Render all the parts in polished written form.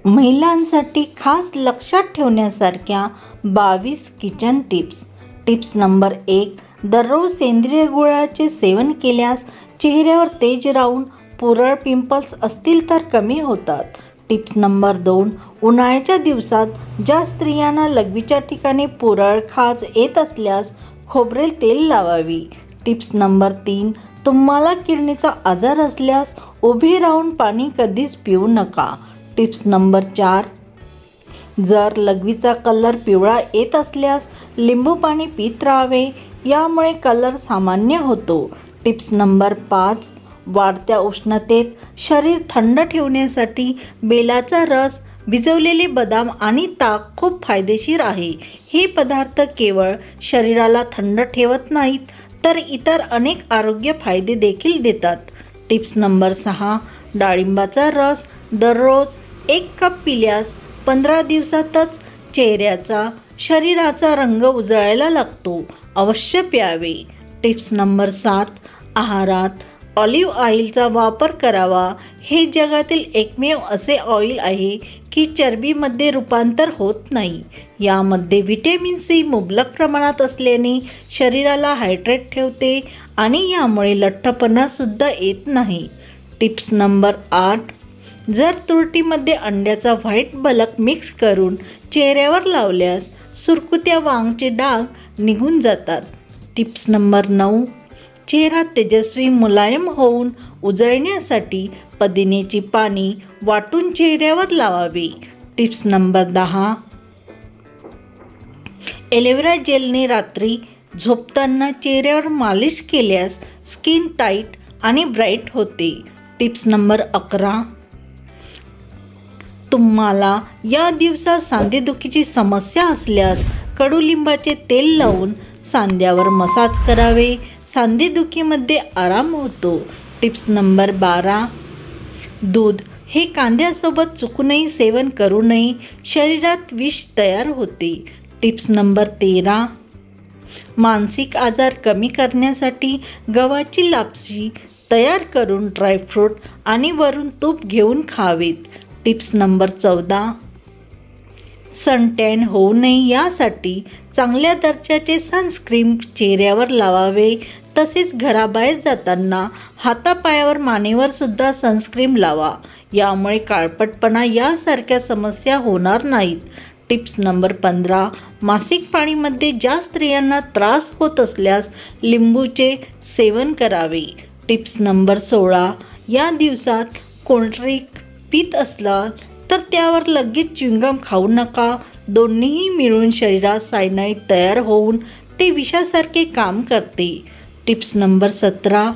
महिलांसाठी खास लक्षात ठेवण्यासारख्या 22 किचन टिप्स. Tips number 1. दररोज सेंद्रिय गुळाचे सेवन केल्यास चेहऱ्यावर तेज राहून पुरळ पिंपल्स असतील तर कमी होतात. Tips number 2. उन्हाळ्याच्या दिवसात ज्या स्त्रियांना लघवीच्या ठिकाणी पुरळ खाज येत असल्यास खोबरेल तेल लावावी. Tips number 3. तुम्हाला किडनीचा आजार असल्यास उभे राहून पाणी कधीच पिऊ नका. Tips number 4. जर लघवीचा कलर पिवळा येत असल्यास लिंबू पाणी पीत राहावे, यामुळे कलर सामान्य होतो. Tips number 5. वाढत्या उष्णतेत शरीर थंड ठेवण्यासाठी बेलाचा रस, भिजवलेले बदाम आणि ताक खूप फायदेशीर आहे. हे पदार्थ केवळ शरीराला थंड ठेवत नाहीत तर इतर अनेक आरोग्य फायदे देखील देतात. Tips number 6. डाळिंबाचा रस दररोज 1 कप पिल्यास 15 दिवसातच चेहऱ्याचा, शरीराचा रंग उजळायला लागतो. अवश्य प्यावे. Tips number 7. आहारात ऑलिव्ह ऑइलचा वापर करावा. हे जगातील एकमेव असे ऑइल आहे की चरबीमध्ये रूपांतर होत नाही. यामध्ये व्हिटॅमिन सी मुबलक प्रमाणात असल्याने शरीराला हायड्रेट ठेवते आणि यामुळे लठ्ठपणासुद्धा येत नाही. Tips number 8. जर तुरटीमध्ये अंड्याचा व्हाईट बल्क मिक्स करून चेहऱ्यावर लावल्यास सुरकुत्या, वांगचे डाग निघून जातात. Tips number 9. चेहरा तेजस्वी, मुलायम होऊन उजळण्यासाठी पुदिन्याची पाने वाटून चेहऱ्यावर लावावे. Tips number 10. एलोवेरा जेलने रात्री झोपताना चेहऱ्यावर मालिश केल्यास स्किन टाईट आणि ब्राईट होते. Tips number 11. तुम्हाला या दिवसात सांधेदुखीची समस्या असल्यास कडुलिंबाचे तेल लावून सांध्यावर मसाज करावे. सांधेदुखीमध्ये आराम होतो. Tips number 12. दूध हे कांद्यासोबत चुकूनही सेवन करू नये. शरीरात विष तयार होते. Tips number 13. मानसिक आजार कमी करण्यासाठी गव्हाची लापशी तयार करून ड्रायफ्रूट आणि वरून तूप घेऊन खावेत. Tips number 14. सनटॅन होऊ नये यासाठी चांगल्या दर्जाचे सनस्क्रीन चेहऱ्यावर लावावे. तसेच घराबाहेर जाताना हातापायावर, मानेवर सुद्धा सनस्क्रीन लावा. यामुळे काळपटपणा यासारख्या समस्या होणार नाहीत. Tips number 15. मासिक पाळीमध्ये ज्या स्त्रियांना त्रास होत असल्यास लिंबूचे सेवन करावे. Tips number 16. या दिवसात कोल्ड्रिंक पीत असलात तर त्यावर लगेच च्युइंगम खाऊ नका. दोन्हीही मिळून शरीरात सायनाइड तयार होऊन ते विषासारखे काम करते. Tips number 17.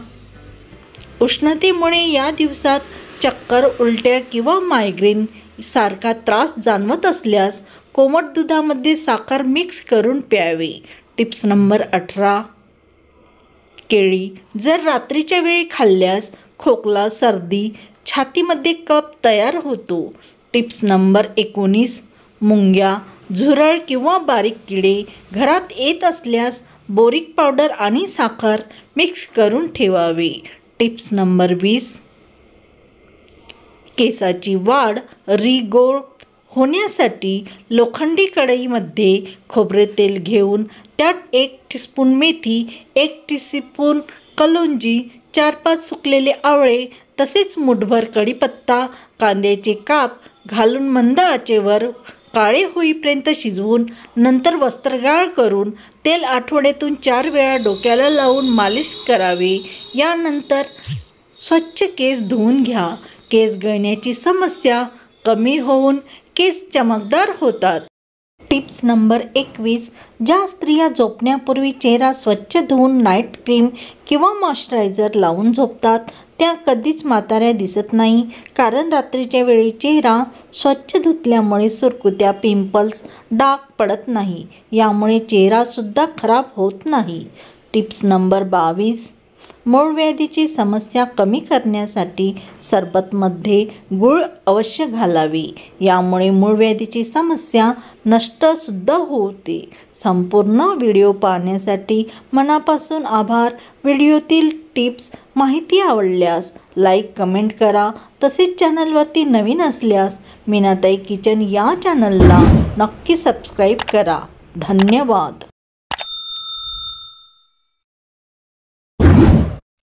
उष्णतेमुळे या दिवसात चक्कर, उलट्या किंवा मायग्रेन सारखा त्रास जाणवत असल्यास कोमट दुधामध्ये साखर मिक्स करून प्यावे. Tips number 18. केळी जर रात्रीच्या वेळी खाल्ल्यास खोकला, सर्दी, छातीमध्ये कफ तयार होतो. Tips number 19. मुंग्या, झुरळ किंवा बारीक किडे घरात येत असल्यास बोरिक पावडर आणि साखर मिक्स करून ठेवावे. Tips number 20. केसाची वाढ रिग्रोथ होण्यासाठी लोखंडी कढईमध्ये खोबरे तेल घेऊन त्यात 1 टीस्पून मेथी, 1 टीस्पून कलोंजी, 4-5 सुकलेले आवळे तसेच मुठभर कढीपत्ता, कांद्याचे काप घालून मंद आचेवर काळे होईपर्यंत शिजवून नंतर वस्त्रगाळ करून तेल आठवड्यातून 4 वेळा डोक्याला लावून मालिश करावे. यानंतर स्वच्छ केस धुवून घ्या. केस गळण्याची समस्या कमी होऊन केस चमकदार होतात. Tips number 21. ज्या स्त्रिया झोपण्यापूर्वी चेहरा स्वच्छ धुवून नाईट क्रीम किंवा मॉइश्चरायझर लावून झोपतात त्या कधीच म्हाताऱ्या दिसत नाही. कारण रात्रीच्या वेळी चेहरा स्वच्छ धुतल्यामुळे सुरकुत्या, पिंपल्स, डाग पडत नाही. यामुळे चेहरासुद्धा खराब होत नाही. Tips number 22. मूळव्याधीची समस्या कमी करण्यासाठी सरबतमध्ये गूळ अवश्य घालावी. यामुळे मूळव्याधीची समस्या नष्टसुद्धा होते. संपूर्ण व्हिडिओ पाहण्यासाठी मनापासून आभार. व्हिडिओतील टिप्स माहिती आवडल्यास लाईक कमेंट करा. तसेच चॅनलवरती नवीन असल्यास मीनाताई किचन या चॅनलला नक्की सबस्क्राईब करा. धन्यवाद.